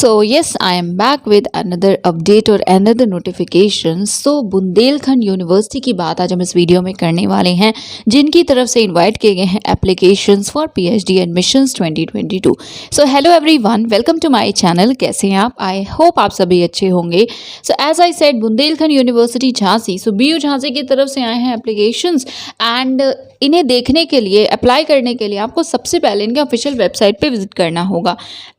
So yes, I am back with another update और another notification. So Bundelkhand university की बात आज हम इस वीडियो में करने वाले हैं, जिनकी तरफ से इनवाइट किए गए हैं applications for PhD admissions 2022. So hello everyone, welcome to my channel. कैसे हैं आप? आई होप आप सभी अच्छे होंगे. So as I said, Bundelkhand University Jhansi, so BU Jhansi की तरफ से आए हैं एप्लीकेशंस एंड इन्हें देखने के लिए, अप्लाई करने के लिए आपको सबसे पहले इनके ऑफिशियल वेबसाइट पे विजिट करना होगा.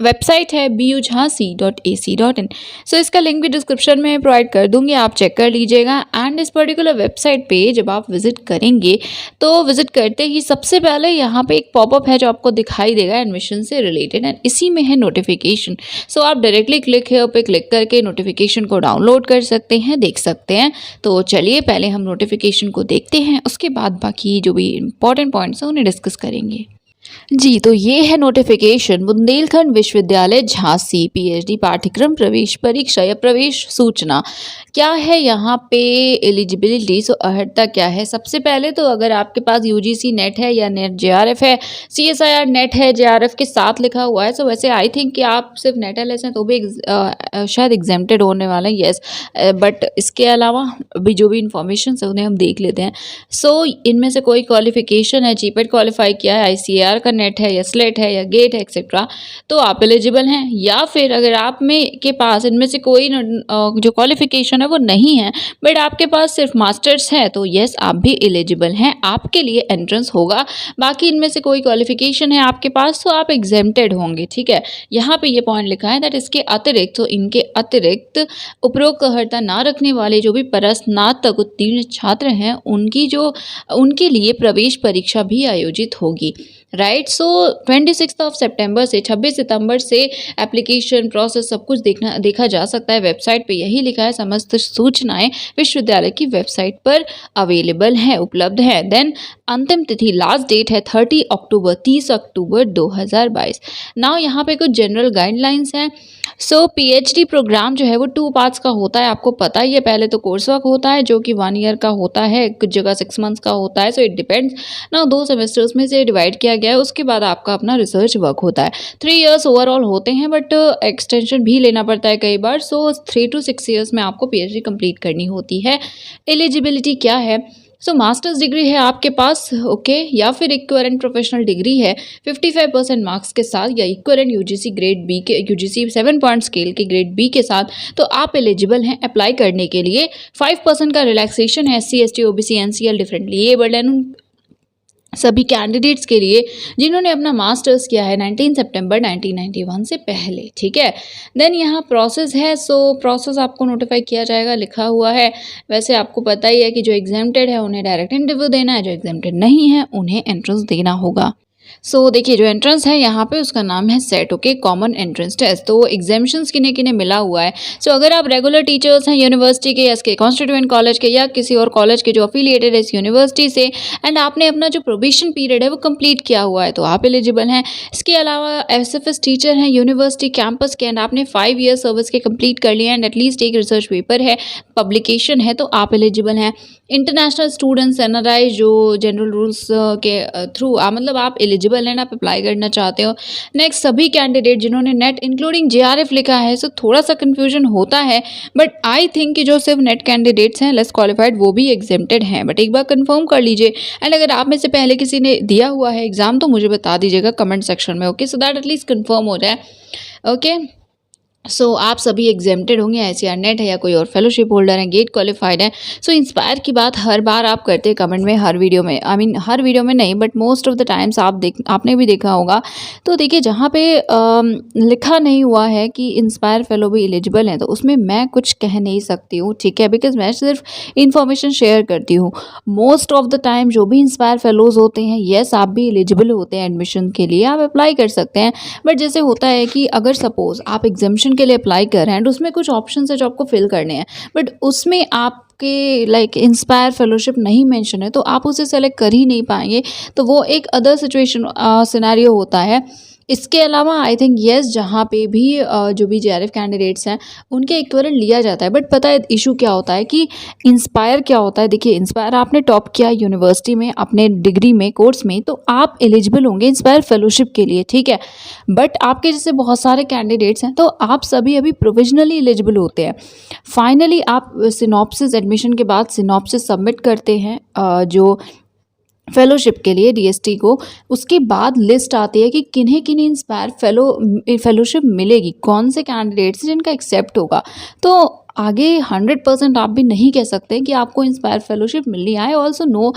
वेबसाइट है bujhansi.ac.in. सो इसका लिंक भी डिस्क्रिप्शन में प्रोवाइड कर दूंगी, आप चेक कर लीजिएगा. एंड इस पर्टिकुलर वेबसाइट पे जब आप विजिट करेंगे तो विजिट करते ही सबसे पहले यहाँ पे एक पॉपअप है जो आपको दिखाई देगा एडमिशन से रिलेटेड, एंड इसी में है नोटिफिकेशन. सो आप डायरेक्टली क्लिक है पे क्लिक करके नोटिफिकेशन को डाउनलोड कर सकते हैं, देख सकते हैं. तो चलिए पहले हम नोटिफिकेशन को देखते हैं, उसके बाद बाकी जो भी इंपॉर्टेंट पॉइंट्स हैं उन्हें डिस्कस करेंगे. जी, तो ये है नोटिफिकेशन. बुंदेलखंड विश्वविद्यालय झांसी पीएचडी पाठ्यक्रम प्रवेश परीक्षा या प्रवेश सूचना. क्या है यहाँ पे एलिजिबिलिटी, सो अर्हता क्या है. सबसे पहले तो अगर आपके पास यूजीसी नेट है या नेट जेआरएफ है, सीएसआईआर नेट है जेआरएफ के साथ लिखा हुआ है. सो वैसे आई थिंक कि आप सिर्फ नेट एलएस हैं तो भी शायद एग्जेम्प्टेड होने वाले हैं. येस, बट इसके अलावा भी जो भी इंफॉर्मेशन है उन्हें हम देख लेते हैं. सो इनमें से कोई क्वालिफिकेशन है, जीपेट क्वालिफाई किया है, आईसीएआर का नेट है या स्लेट है या गेट है एक्सेट्रा, तो आप एलिजिबल हैं. या फिर अगर आप में के पास इनमें से कोई जो क्वालिफिकेशन है वो नहीं है बट आपके पास सिर्फ मास्टर्स है, तो यस आप भी एलिजिबल हैं, आपके लिए एंट्रेंस होगा. बाकी इनमें से कोई क्वालिफिकेशन है आपके पास तो आप एग्जेम्प्टेड होंगे. ठीक है, यहाँ पे ये पॉइंट लिखा है दैट इसके अतिरिक्त, तो इनके अतिरिक्त उपरोक्त अर्हता ना रखने वाले जो भी परस्नातक उत्तीर्ण छात्र हैं उनके लिए प्रवेश परीक्षा भी आयोजित होगी. राइट, सो 26 सितंबर से 26 सितंबर से एप्लीकेशन प्रोसेस सब कुछ देखा जा सकता है. वेबसाइट पे यही लिखा है, समस्त सूचनाएं विश्वविद्यालय की वेबसाइट पर अवेलेबल हैं, उपलब्ध है. देन अंतिम तिथि लास्ट डेट है 30 अक्टूबर 2022. नाउ यहाँ पे कुछ जनरल गाइडलाइंस हैं. सो पीएचडी प्रोग्राम जो है वो 2 पार्ट्स का होता है, आपको पता ही है. पहले तो कोर्स वर्क होता है जो कि 1 ईयर का होता है, कुछ जगह 6 मंथ्स का होता है. So it depends. Now 2 semesters में से डिवाइड किया गया है. उसके बाद आपका अपना रिसर्च वर्क होता है. 3 इयर्स ओवरऑल होते हैं बट एक्सटेंशन भी लेना पड़ता है कई बार. सो 3 to 6 इयर्स में आपको पीएचडी कंप्लीट करनी होती है. एलिजिबिलिटी क्या है, सो मास्टर्स डिग्री है आपके पास, ओके, या फिर इक्विवेलेंट प्रोफेशनल डिग्री है 55% मार्क्स के साथ, या इक्विवेलेंट यूजीसी ग्रेड बी के, यूजीसी 7 पॉइंट स्केल के ग्रेड बी के साथ, तो आप एलिजिबल हैं अप्लाई करने के लिए. 5% का रिलैक्सेशन है SC ST OBC NCL differently abled and उन सभी कैंडिडेट्स के लिए जिन्होंने अपना मास्टर्स किया है 19 सितंबर 1991 से पहले. ठीक है, देन यहाँ प्रोसेस है. सो प्रोसेस आपको नोटिफाई किया जाएगा, लिखा हुआ है. वैसे आपको पता ही है कि जो एग्जेम्प्टेड है उन्हें डायरेक्ट इंटरव्यू देना है, जो एग्जेम्प्टेड नहीं है उन्हें एंट्रेंस देना होगा. सो देखिए, जो एंट्रेंस है यहाँ पे उसका नाम है CET, okay, common entrance test. तो एग्जामिशंस किन्हें किन्हें मिला हुआ है. सो अगर आप रेगुलर टीचर्स हैं यूनिवर्सिटी के, एसके कॉन्स्टिट्यूएंट कॉलेज के, या किसी और कॉलेज के जो अफिलिएटेड है इस यूनिवर्सिटी से, एंड आपने अपना जो प्रोबेशन पीरियड है वो कंप्लीट किया हुआ है, तो आप एलिजिबल हैं. इसके अलावा एसएफएस टीचर हैं यूनिवर्सिटी कैंपस के एंड आपने 5 ईयर सर्विस के कंप्लीट कर लिया एंड एटलीस्ट एक रिसर्च पेपर है, पब्लिकेशन है, तो आप एलिजिबल हैं. इंटरनेशनल स्टूडेंट्स एनआरआई जो जनरल रूल्स के थ्रू मतलब आप एलिजिबल हैं, आप अप्लाई करना चाहते हो. नेक्स्ट, सभी कैंडिडेट जिन्होंने नेट इंक्लूडिंग जेआरएफ लिखा है. सो थोड़ा सा कन्फ्यूजन होता है बट आई थिंक कि जो सिर्फ नेट कैंडिडेट्स हैं लेस क्वालिफाइड वो भी एग्जेम्प्टेड हैं, बट एक बार कंफर्म कर लीजिए. एंड अगर आप में से पहले किसी ने दिया हुआ है एग्जाम तो मुझे बता दीजिएगा कमेंट सेक्शन में, okay, so that at least confirm हो जाए. ओके, सो आप सभी एग्जेम्प्टेड होंगे, आईसीआर नेट है या कोई और फेलोशिप होल्डर है, गेट क्वालिफाइड है. सो इंस्पायर की बात हर बार आप करते हैं कमेंट में, हर वीडियो में, हर वीडियो में नहीं but most of the times आपने भी देखा होगा. तो देखिए, जहाँ पे लिखा नहीं हुआ है कि इंस्पायर फेलो भी एलिजिबल है तो उसमें मैं कुछ कह नहीं सकती हूँ. ठीक है, बिकॉज मैं सिर्फ इन्फॉर्मेशन शेयर करती हूँ. मोस्ट ऑफ द टाइम जो भी इंस्पायर फेलोज होते हैं, येस आप भी एलिजिबल होते हैं एडमिशन के लिए, आप अप्लाई कर सकते हैं. बट जैसे होता है कि अगर सपोज आप एग्जामिशन के लिए अप्लाई कर रहे हैं एंड उसमें कुछ ऑप्शंस है जो आपको फिल करने हैं बट उसमें आपके लाइक इंस्पायर फेलोशिप नहीं मेंशन है तो आप उसे सेलेक्ट कर ही नहीं पाएंगे. तो वो एक अदर सिचुएशन सिनेरियो होता है इसके अलावा आई थिंक येस, जहाँ पे भी जो भी जेआरएफ कैंडिडेट्स हैं उनके इक्विवेलेंट लिया जाता है। बट पता है इशू क्या होता है कि इंस्पायर क्या होता है। देखिए, इंस्पायर आपने टॉप किया यूनिवर्सिटी में अपने डिग्री में कोर्स में, तो आप एलिजिबल होंगे इंस्पायर फेलोशिप के लिए, ठीक है। बट आपके जैसे बहुत सारे कैंडिडेट्स हैं, तो आप सभी अभी प्रोविजनली एलिजिबल होते हैं। फाइनली आप सिनॉप्सिस एडमिशन के बाद सिनॉप्सिस सबमिट करते हैं जो फेलोशिप के लिए डीएसटी को। उसके बाद लिस्ट आती है कि किन्हें किन्हें इंस्पायर फेलोशिप मिलेगी, कौन से कैंडिडेट्स जिनका एक्सेप्ट होगा। तो आगे 100% आप भी नहीं कह सकते कि आपको इंस्पायर फेलोशिप मिलनी है। आई ऑल्सो नो,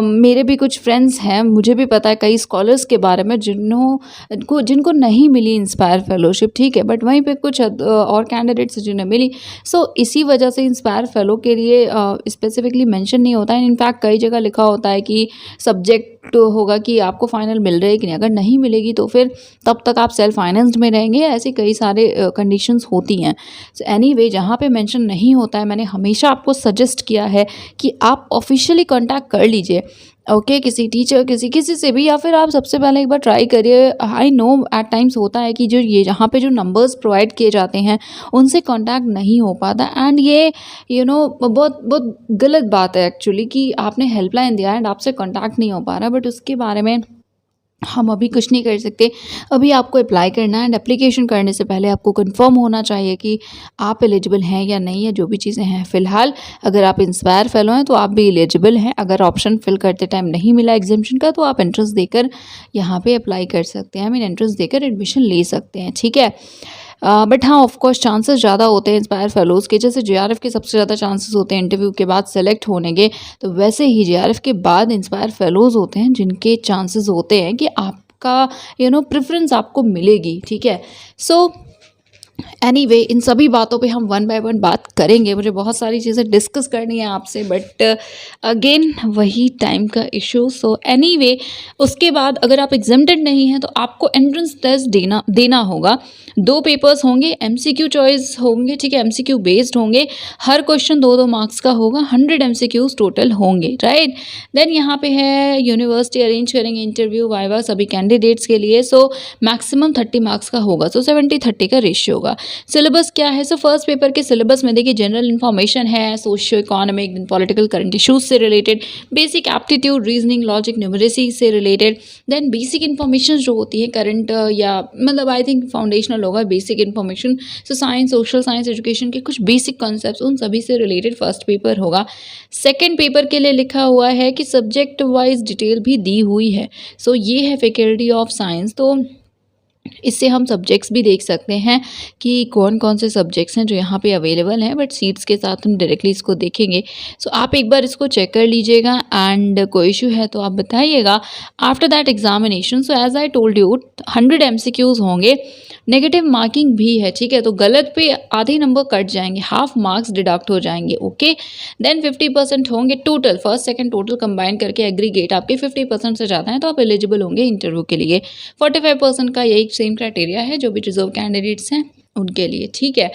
मेरे भी कुछ फ्रेंड्स हैं, मुझे भी पता है कई स्कॉलर्स के बारे में जिनको नहीं मिली इंस्पायर फेलोशिप, ठीक है। बट वहीं पे कुछ और कैंडिडेट्स जिन्हें मिली। सो इसी वजह से इंस्पायर फेलो के लिए स्पेसिफिकली मेंशन नहीं होता है। इनफैक्ट कई जगह लिखा होता है कि सब्जेक्ट होगा कि आपको फाइनल मिल रही है कि नहीं। अगर नहीं मिलेगी तो फिर तब तक आप सेल्फ फाइनेंस्ड में रहेंगे। ऐसी कई सारे कंडीशंस होती हैं। एनीवे, जहाँ पे मेंशन नहीं होता है, मैंने हमेशा आपको सजेस्ट किया है कि आप ऑफिशियली कांटेक्ट कर लीजिए, ओके, किसी टीचर किसी से भी, या फिर आप सबसे पहले एक बार ट्राई करिए। आई नो एट टाइम्स होता है कि जो ये जहाँ पे जो नंबर्स प्रोवाइड किए जाते हैं उनसे कांटेक्ट नहीं हो पाता। एंड ये बहुत बहुत गलत बात है एक्चुअली कि आपने हेल्पलाइन दिया एंड आपसे कांटेक्ट नहीं हो पा रहा। बट उसके बारे में हम अभी कुछ नहीं कर सकते। अभी आपको अप्लाई करना है एंड एप्लीकेशन करने से पहले आपको कंफर्म होना चाहिए कि आप एलिजिबल हैं या नहीं है, जो भी चीज़ें हैं। फ़िलहाल अगर आप इंस्पायर फेलो हैं तो आप भी एलिजिबल हैं। अगर ऑप्शन फिल करते टाइम नहीं मिला एग्जामिशन का, तो आप एंट्रेंस देकर यहाँ पे अप्लाई कर सकते हैं। एंट्रेंस देकर एडमिशन ले सकते हैं, ठीक है। बट हाँ, ऑफ कोर्स चांसेस ज़्यादा होते हैं इंस्पायर फेलोज़ के। जैसे जेआरएफ के सबसे ज़्यादा चांसेस होते हैं इंटरव्यू के बाद सेलेक्ट होने के, तो वैसे ही जेआरएफ के बाद इंस्पायर फेलोज़ होते हैं जिनके चांसेस होते हैं कि आपका प्रेफरेंस आपको मिलेगी, ठीक है। सो एनीवे, इन सभी बातों पे हम वन बाय वन बात करेंगे। मुझे बहुत सारी चीज़ें डिस्कस करनी है आपसे, बट अगेन वही टाइम का इशू। सो एनीवे, उसके बाद अगर आप एग्जेम्प्टेड नहीं हैं तो आपको एंट्रेंस टेस्ट देना होगा। 2 पेपर्स होंगे, एमसीक्यू चॉइस होंगे, ठीक है, एमसीक्यू बेस्ड होंगे। हर क्वेश्चन 2-2 मार्क्स का होगा। 100 एमसीक्यूज टोटल होंगे, राइट। देन यहाँ पे है यूनिवर्सिटी अरेंज करेंगे इंटरव्यू वाइवा सभी कैंडिडेट्स के लिए। सो मैक्सिमम 30 मार्क्स का होगा। सो 70-30 का रेशियो होगा। सिलेबस क्या है? सो फर्स्ट पेपर के सिलेबस में देखिए जनरल इन्फॉर्मेशन है, socio economic, political current issues से related, basic aptitude, reasoning, logic, numeracy से रिलेटेड। देन बेसिक इन्फॉर्मेशन जो होती है करंट या मतलब आई थिंक फाउंडेशनल होगा basic information. So science, social science, education के कुछ बेसिक कॉन्सेप्ट्स उन सभी से रिलेटेड फर्स्ट पेपर होगा। सेकेंड पेपर के लिए लिखा हुआ है कि सब्जेक्ट वाइज डिटेल भी दी हुई है। सो ये है फैकल्टी ऑफ साइंस। तो इससे हम सब्जेक्ट्स भी देख सकते हैं कि कौन कौन से सब्जेक्ट्स हैं जो यहाँ पे अवेलेबल हैं, बट सीट्स के साथ हम डायरेक्टली इसको देखेंगे। सो आप एक बार इसको चेक कर लीजिएगा एंड कोई इशू है तो आप बताइएगा। After that examination, so as I told you 100 MCQs होंगे, नेगेटिव मार्किंग भी है, ठीक है। तो गलत पे आधे नंबर कट जाएंगे, हाफ मार्क्स डिडक्ट हो जाएंगे, ओके। देन 50% होंगे total, first second total combine करके एग्रीगेट आपके 50% से ज़्यादा है तो आप एलिजिबल होंगे इंटरव्यू के लिए। 45% का यही सेम क्राइटेरिया है जो भी रिजर्व कैंडिडेट्स हैं उनके लिए, ठीक है।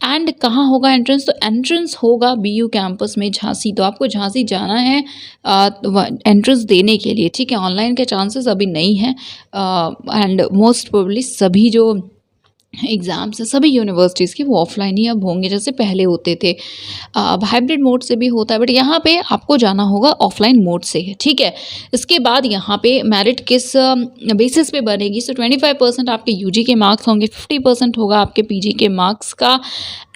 एंड कहाँ होगा एंट्रेंस? तो एंट्रेंस होगा बीयू कैंपस में झांसी। तो आपको झांसी जाना है एंट्रेंस देने के लिए, ठीक है। ऑनलाइन के चांसेस अभी नहीं है एंड मोस्ट प्रोबेबली सभी जो एग्ज़ाम्स हैं सभी यूनिवर्सिटीज़ के वो ऑफलाइन ही अब होंगे, जैसे पहले होते थे। अब हाइब्रिड मोड से भी होता है, बट यहाँ पे आपको जाना होगा ऑफलाइन मोड से, ठीक है। इसके बाद यहाँ पे मेरिट किस बेसिस पे बनेगी? सो 25% आपके यूजी के मार्क्स होंगे, 50% होगा आपके पीजी के मार्क्स का।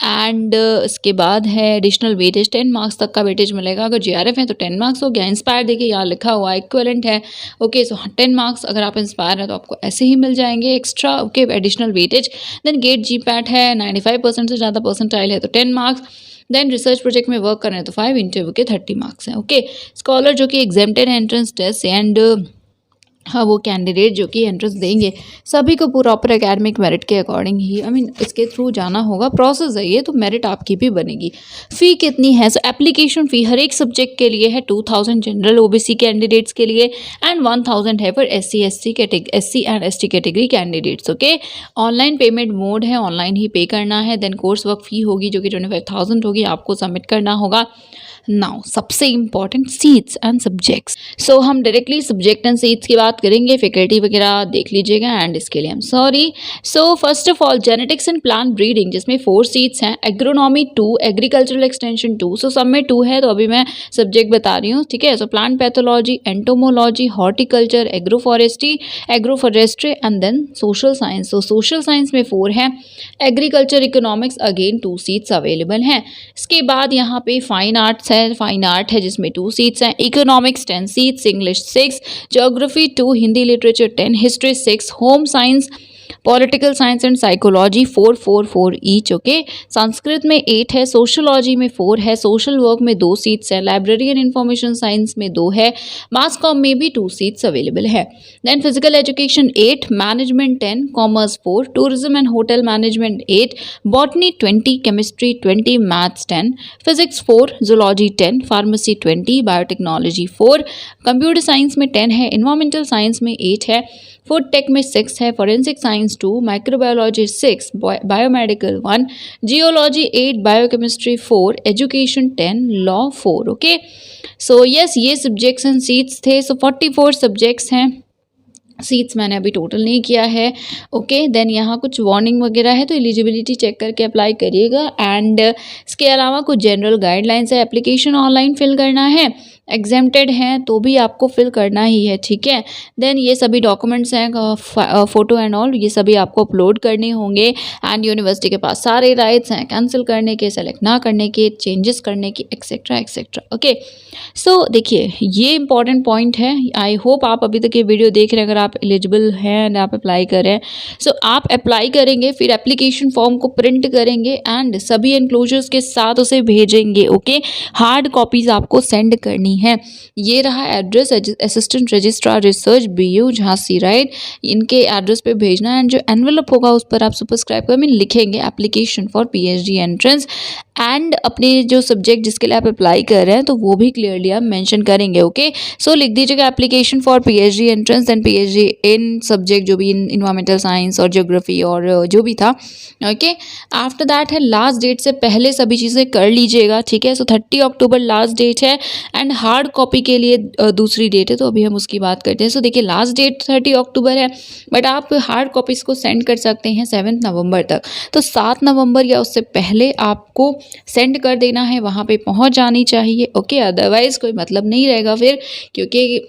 एंड इसके बाद है एडिशनल वेटेज, 10 मार्क्स तक का वेटेज मिलेगा। अगर जेआरएफ है तो 10 मार्क्स हो गया। इंस्पायर देखिए यहाँ लिखा हुआ इक्विवेलेंट है, ओके। सो 10 मार्क्स अगर आप इंस्पायर हैं तो आपको ऐसे ही मिल जाएंगे extra, okay, additional weightage. Then GATE GPAT है, 95% से ज़्यादा परसेंटाइल है तो 10 मार्क्स। देन रिसर्च प्रोजेक्ट में वर्क करना है तो 5, इंटरव्यू के 30 मार्क्स हैं, ओके। स्कॉलर जो कि एग्जेम्प्टेड है एंट्रेंस टेस्ट एंड हाँ, वो कैंडिडेट जो कि एंट्रेंस देंगे सभी को प्रॉपर एकेडमिक मेरिट के अकॉर्डिंग ही इसके थ्रू जाना होगा। प्रोसेस है ये, तो मेरिट आपकी भी बनेगी। फ़ी कितनी है? सो एप्लीकेशन फ़ी हर एक सब्जेक्ट के लिए है 2000 जनरल ओबीसी कैंडिडेट्स के लिए एंड 1000 है for SC and ST category candidates, okay. Online payment mode है, ऑनलाइन ही पे करना है। देन कोर्स वर्क फ़ी होगी जो कि 25,000 होगी, आपको सबमिट करना होगा। नाउ सबसे इम्पॉर्टेंट सीट्स एंड सब्जेक्ट्स। सो हम डायरेक्टली सब्जेक्ट एंड सीट्स की बात करेंगे, फैकल्टी वगैरह देख लीजिएगा एंड इसके लिए I am sorry. So first of all genetics and plant breeding जिसमें 4 सीट्स हैं, एग्रोनॉमी 2, एग्रीकल्चरल एक्सटेंशन 2। सो सब में 2 है तो अभी मैं सब्जेक्ट बता रही हूँ, ठीक है। So plant pathology, entomology, horticulture, agroforestry and then social science. So social science में 4 है, agriculture economics again 2 seats available हैं। इसके बाद यहाँ पे फाइन आर्ट्स है, फाइन आर्ट है जिसमें 2 सीट्स हैं, economics 10 seats, English 6, geography 2, Hindi literature 10, history 6, home science, political science and psychology 4 4 4 each, okay. Sanskrit में 8 है, सोशोलॉजी में 4 है, सोशल वर्क में 2 सीट्स है, लाइब्रेरी एंड इंफॉर्मेशन साइंस में 2 है, मास कॉम में भी 2 सीट्स अवेलेबल है। Then physical education 8, management 10, commerce 4, tourism and hotel management 8, botany 20, chemistry 20, maths 10, physics 4, zoology 10, pharmacy 20, biotechnology 4, computer science में 10 है, इन्वायरमेंटल साइंस में 8 है, फूड टेक में 6 है, forensic science 2, microbiology 6, biomedical 1, geology 8, biochemistry 4, education 10, law 4, okay. So yes ये subjects and seats थे। सो 44 subjects हैं, seats मैंने अभी टोटल नहीं किया है, ओके। देन यहाँ कुछ वार्निंग वगैरह है तो एलिजिबिलिटी चेक करके अप्लाई करिएगा। एंड इसके अलावा कुछ जनरल गाइडलाइंस है, एप्लीकेशन ऑनलाइन फिल करना है, एग्जेम्प्टेड हैं तो भी आपको फिल करना ही है, ठीक है। देन ये सभी डॉक्यूमेंट्स हैं, फ़ोटो एंड ऑल, ये सभी आपको अपलोड करने होंगे। एंड यूनिवर्सिटी के पास सारे राइट्स हैं कैंसिल करने के, सेलेक्ट ना करने के, चेंजेस करने के, एक्सेट्रा एक्सेट्रा, ओके। सो देखिए ये इंपॉर्टेंट पॉइंट है। आई होप आप अभी तक ये वीडियो देख रहे हैं, अगर आप एलिजिबल हैं एंड आप अप्लाई कर रहे हैं, सो आप अप्लाई करेंगे, फिर एप्लीकेशन फॉर्म को प्रिंट करेंगे एंड सभी एनक्लोजर्स के साथ उसे भेजेंगे, ओके। हार्ड कॉपीज़ आपको सेंड करनी है। ये रहा address, assistant registrar research BU Jhansi, right. इनके एड्रेस पे भेजना है एंड जो एनवेलप होगा उस पर आप सब्सक्राइब कर लिखेंगे application for PhD entrance and अपने जो सब्जेक्ट जिसके लिए आप अप्लाई कर रहे हैं तो वो भी क्लियरली आप मेंशन करेंगे, ओके। सो लिख दीजिएगा application for PhD entrance and PhD in subject जो भी इन इन्वायरमेंटल साइंस और ज्योग्राफी और जो भी था, ओके। आफ्टर दैट है लास्ट डेट से पहले सभी चीज़ें कर लीजिएगा, ठीक है। सो 30 अक्टूबर लास्ट डेट है एंड हार्ड कॉपी के लिए दूसरी डेट है, तो अभी हम उसकी बात करते हैं। सो देखिए लास्ट डेट 30 अक्टूबर है बट आप हार्ड कॉपीज़ को सेंड कर सकते हैं 7 नवंबर तक। तो 7 नवंबर या उससे पहले आपको सेंड कर देना है, वहाँ पे पहुँच जानी चाहिए, ओके। अदरवाइज़ कोई मतलब नहीं रहेगा फिर, क्योंकि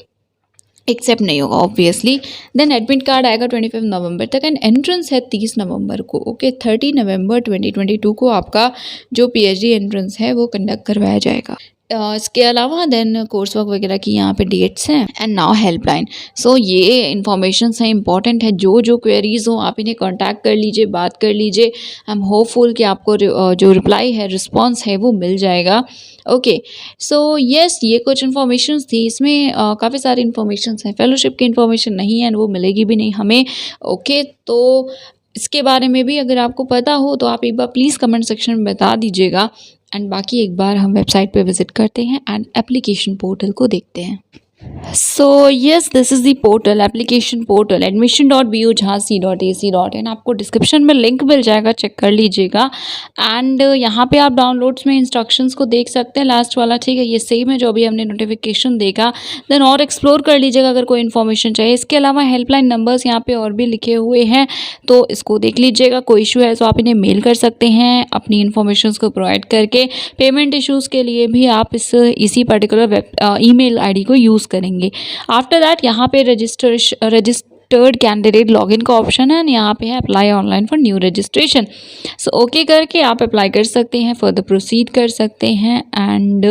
एक्सेप्ट नहीं होगा ऑब्वियसली। देन एडमिट कार्ड आएगा 25 नवंबर तक एंड एंट्रेंस है 30 नवंबर को, ओके। 30 नवंबर 2022 को आपका जो PhD एंट्रेंस है वो कंडक्ट करवाया जाएगा। इसके अलावा देन कोर्स वर्क वगैरह की यहाँ पे डेट्स हैं एंड नाउ हेल्पलाइन। सो ये इन्फॉर्मेशन है, इंपॉर्टेंट है। जो क्वेरीज हो आप इन्हें कांटेक्ट कर लीजिए, बात कर लीजिए। आई एम होपफुल कि आपको जो रिप्लाई है, रिस्पॉन्स है वो मिल जाएगा, ओके। सो यस ये कुछ इन्फॉर्मेशन थी, इसमें काफ़ी सारी इन्फॉर्मेशन हैं। फेलोशिप की इन्फॉर्मेशन नहीं है एंड वो मिलेगी भी नहीं हमें, ओके। तो इसके बारे में भी अगर आपको पता हो तो आप एक बार प्लीज़ कमेंट सेक्शन में बता दीजिएगा। एंड बाकी एक बार हम वेबसाइट पे विजिट करते हैं एंड एप्लीकेशन पोर्टल को देखते हैं। So yes this is the portal, application portal admission.bujhansi.ac.in। आपको डिस्क्रिप्शन में लिंक मिल जाएगा, चेक कर लीजिएगा। एंड यहाँ पे आप डाउनलोड्स में इंस्ट्रक्शंस को देख सकते हैं, लास्ट वाला, ठीक है। ये सेम है जो अभी हमने नोटिफिकेशन देखा। देन और एक्सप्लोर कर लीजिएगा अगर कोई इन्फॉर्मेशन चाहिए। इसके अलावा हेल्पलाइन नंबर्स यहाँ पे और भी लिखे हुए हैं, तो इसको देख लीजिएगा। कोई इशू है तो आप इन्हें मेल कर सकते हैं अपनी इन्फॉर्मेशन को प्रोवाइड करके। पेमेंट इशूज़ के लिए भी आप इसी पर्टिकुलर ईमेल ID को यूज़ करेंगे। आफ्टर दैट यहाँ पे रजिस्टर्ड कैंडिडेट लॉगिन का ऑप्शन है, यहाँ पे है apply online for new registration. So okay करके आप अप्लाई कर सकते हैं, फर्दर प्रोसीड कर सकते हैं। एंड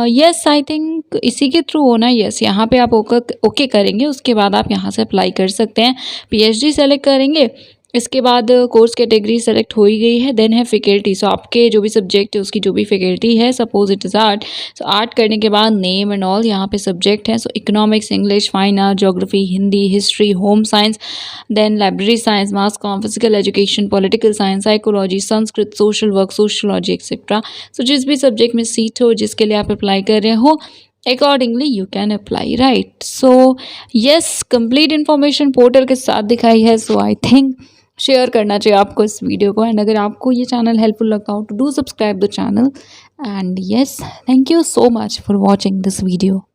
यस आई थिंक इसी के थ्रू होना, यस यहाँ पे आप ओके करेंगे, उसके बाद आप यहाँ से अप्लाई कर सकते हैं। PhD सेलेक्ट करेंगे, इसके बाद कोर्स कैटेगरी सेलेक्ट हो ही गई है। देन है फैकल्टी, सो आपके जो भी सब्जेक्ट है उसकी जो भी फैकल्टी है, suppose it is art, so art करने के बाद नेम एंड ऑल यहाँ पे सब्जेक्ट है। So economics, English, fine art, geography, Hindi, history, home science, then library science, mass com, physical education, political science, psychology, Sanskrit, social work, sociology etcetera. So जिस भी subject में seat हो, जिसके लिए आप अप्लाई कर रहे हो, accordingly you can apply, right. So yes complete information portal के साथ दिखाई है। सो आई थिंक शेयर करना चाहिए आपको इस वीडियो को। एंड अगर आपको ये चैनल हेल्पफुल लगता हो तो do subscribe the channel And yes, thank you so much for watching this video.